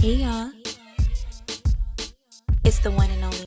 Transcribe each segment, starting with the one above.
Hey y'all, it's the one and only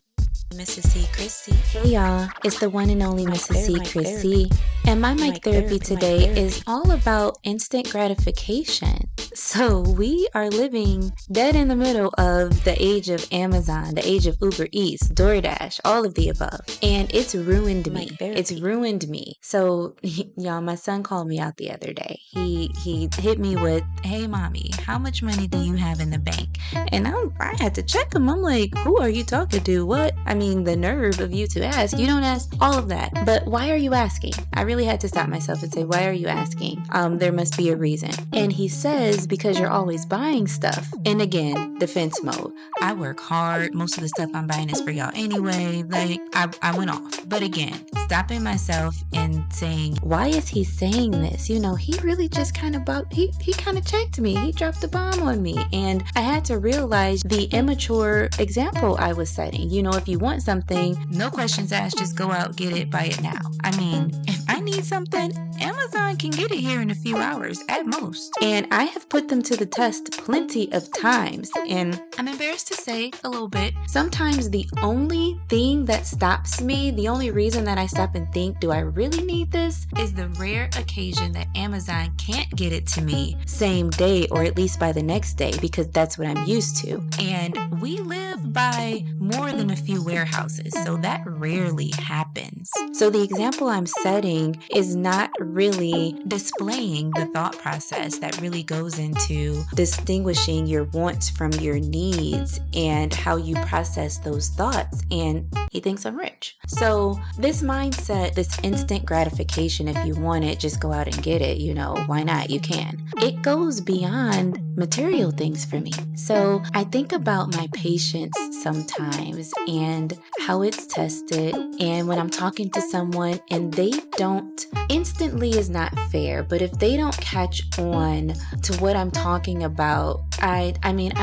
Mrs. C. Chrissy. Hey y'all, it's the one and only Mrs. C. Chrissy. And my mic therapy today is all about instant gratification. So we are living dead in the middle of the age of Amazon, the age of Uber Eats, DoorDash, all of the above. And it's ruined me. It's ruined me. So y'all, my son called me out the other day. He hit me with, "Hey mommy, how much money do you have in the bank?" And I had to check him. I'm like, who are you talking to? What? I mean, the nerve of you to ask. You don't ask all of that. But why are you asking? I really had to stop myself and say, why are you asking? There must be a reason. And he says, because you're always buying stuff. And again, defense mode. I work hard. Most of the stuff I'm buying is for y'all anyway. Like, I went off. But again, stopping myself and saying, why is he saying this? You know, he really just kind of he kind of checked me. He dropped the bomb on me. And I had to realize the immature example I was setting. You know, if you want something, no questions asked, just go out, get it, buy it now. I mean, if I need something, Amazon can get it here in a few hours at most. And I have put them to the test plenty of times. And I'm embarrassed to say a little bit. Sometimes the only thing that stops me, the only reason that I stop and think, do I really need this? Is the rare occasion that Amazon can't get it to me same day or at least by the next day, because that's what I'm used to. And we live by more than a few warehouses, so that rarely happens. So the example I'm setting is not really displaying the thought process that really goes into distinguishing your wants from your needs and how you process those thoughts. And he thinks I'm rich. So this mindset, this instant gratification, if you want it, just go out and get it. You know, why not? You can. It goes beyond material things for me. So I think about my patience sometimes and how it's tested. And when I'm talking to someone and they don't, instantly is not fair, but if they don't catch on to what I'm talking about, I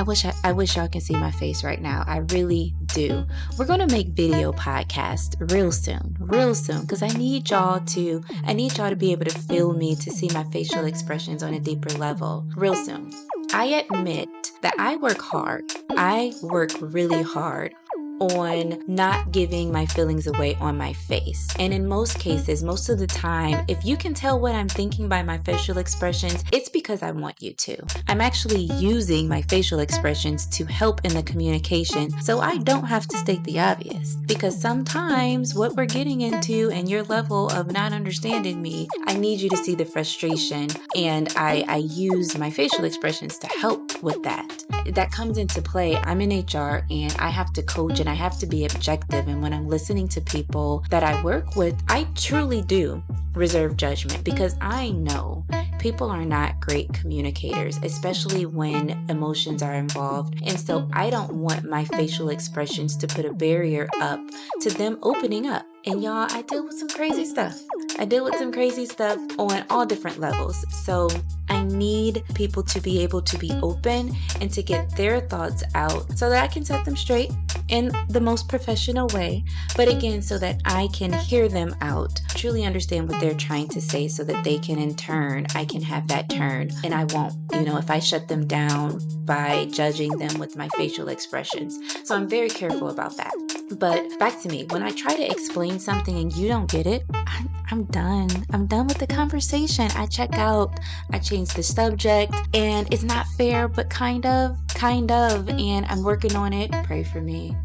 wish y'all can see my face right now. I really do. We're going to make video podcast real soon, because I need y'all to be able to feel me, to see my facial expressions on a deeper level real soon. I admit that I work hard. I work really hard on not giving my feelings away on my face. And in most cases, most of the time, if you can tell what I'm thinking by my facial expressions, it's because I want you to. I'm actually using my facial expressions to help in the communication, so I don't have to state the obvious. Because sometimes what we're getting into and your level of not understanding me, I need you to see the frustration, and I use my facial expressions to help with that. That comes into play. I'm in HR and I have to coach and I have to be objective. And when I'm listening to people that I work with, I truly do reserve judgment, because I know people are not great communicators, especially when emotions are involved. And so I don't want my facial expressions to put a barrier up to them opening up. And y'all, I deal with some crazy stuff. On all different levels. So I need people to be able to be open and to get their thoughts out so that I can set them straight in the most professional way. But again, so that I can hear them out, truly understand what they're trying to say, so that they can in turn, I can have that turn, and I won't, if I shut them down by judging them with my facial expressions. So I'm very careful about that. But back to me, when I try to explain something and you don't get it, I'm done. I'm done with the conversation. I check out, I change the subject, and it's not fair, but kind of, and I'm working on it. Pray for me.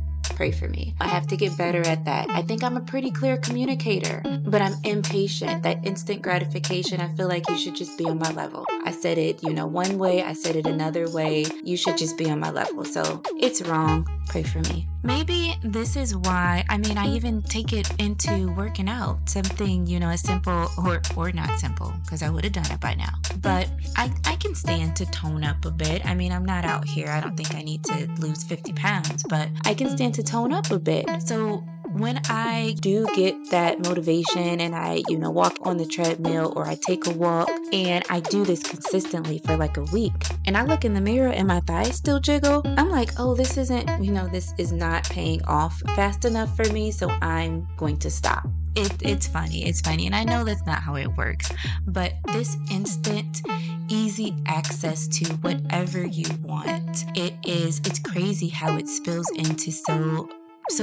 I have to get better at that. I think I'm a pretty clear communicator, but I'm impatient. That instant gratification, I feel like you should just be on my level. I said it, one way, I said it another way. You should just be on my level. So it's wrong. Pray for me. Maybe this is why, I even take it into working out. Something, as simple or not simple, because I would have done it by now. But I can stand to tone up a bit. I'm not out here. I don't think I need to lose 50 pounds, but I can stand to tone up a bit. So when I do get that motivation and I, walk on the treadmill or I take a walk and I do this consistently for like a week and I look in the mirror and my thighs still jiggle, I'm like, oh, this isn't, this is not paying off fast enough for me. So I'm going to stop. It's funny. It's funny. And I know that's not how it works. But this instant, easy access to whatever you want, it's crazy how it spills into so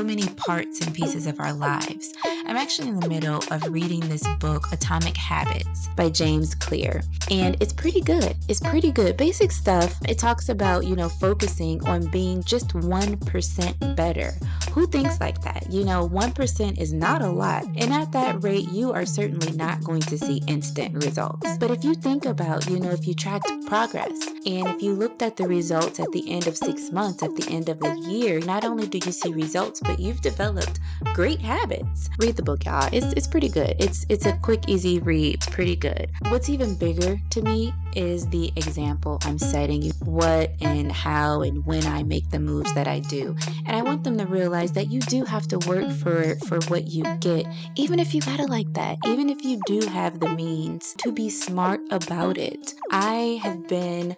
many parts and pieces of our lives. I'm actually in the middle of reading this book, Atomic Habits by James Clear, and it's pretty good. It's pretty good. Basic stuff. It talks about, focusing on being just 1% better. Who thinks like that? 1% is not a lot, and at that rate, you are certainly not going to see instant results. But if you think about, if you tracked progress, and if you looked at the results at the end of 6 months, at the end of a year, not only do you see results, but you've developed great habits. Read the book, y'all. It's pretty good. It's a quick, easy read. Pretty good. What's even bigger to me is the example I'm setting, what and how and when I make the moves that I do. And I want them to realize that you do have to work for what you get, even if you got it like that, even if you do have the means to be smart about it. I have been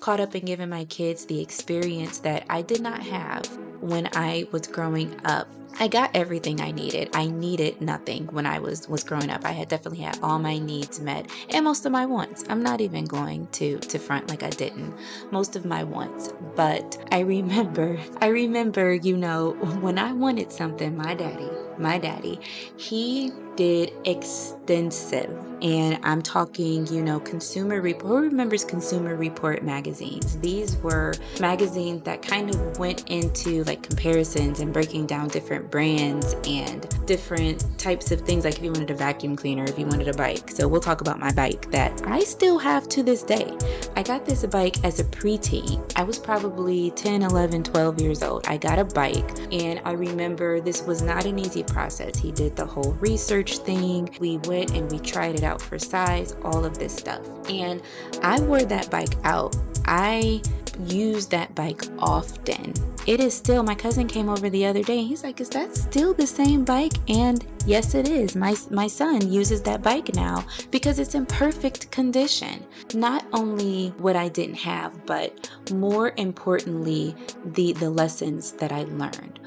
caught up in giving my kids the experience that I did not have when I was growing up. I got everything I needed. I needed nothing when I was growing up. I had definitely had all my needs met and most of my wants. I'm not even going to front like I didn't. Most of my wants. But I remember, when I wanted something, my daddy, he did extensive, and I'm talking, Consumer Report. Who remembers Consumer Report magazines? These were magazines that kind of went into like comparisons and breaking down different brands and different types of things, like if you wanted a vacuum cleaner, if you wanted a bike. So we'll talk about my bike that I still have to this day. I got this bike as a preteen. I was probably 10, 11, 12 years old. I got a bike, and I remember this was not an easy process. He did the whole research thing. We went and we tried it out for size, all of this stuff. And I wore that bike out. I used that bike often. It is still, my cousin came over the other day and he's like, is that still the same bike? And yes, it is. My son uses that bike now because it's in perfect condition. Not only what I didn't have, but more importantly, the lessons that I learned.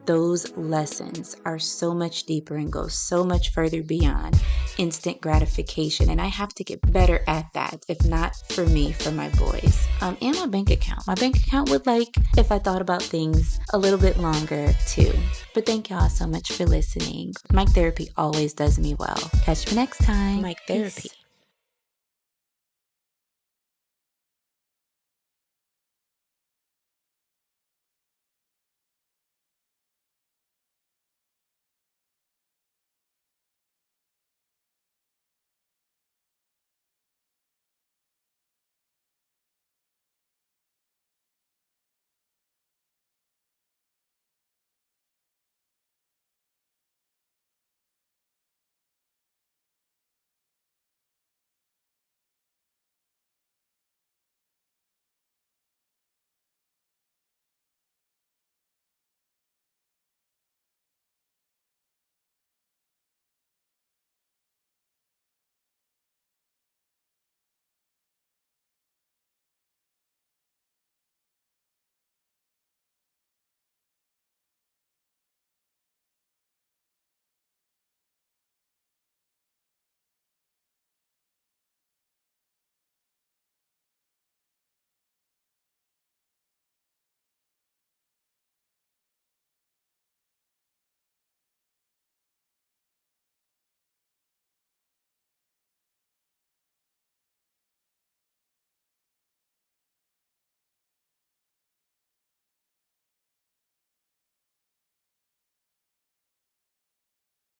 Those lessons are so much deeper and go so much further beyond instant gratification. And I have to get better at that, if not for me, for my boys. And my bank account. My bank account would like if I thought about things a little bit longer too. But thank y'all so much for listening. Mic therapy always does me well. Catch me next time. Mic therapy. Peace.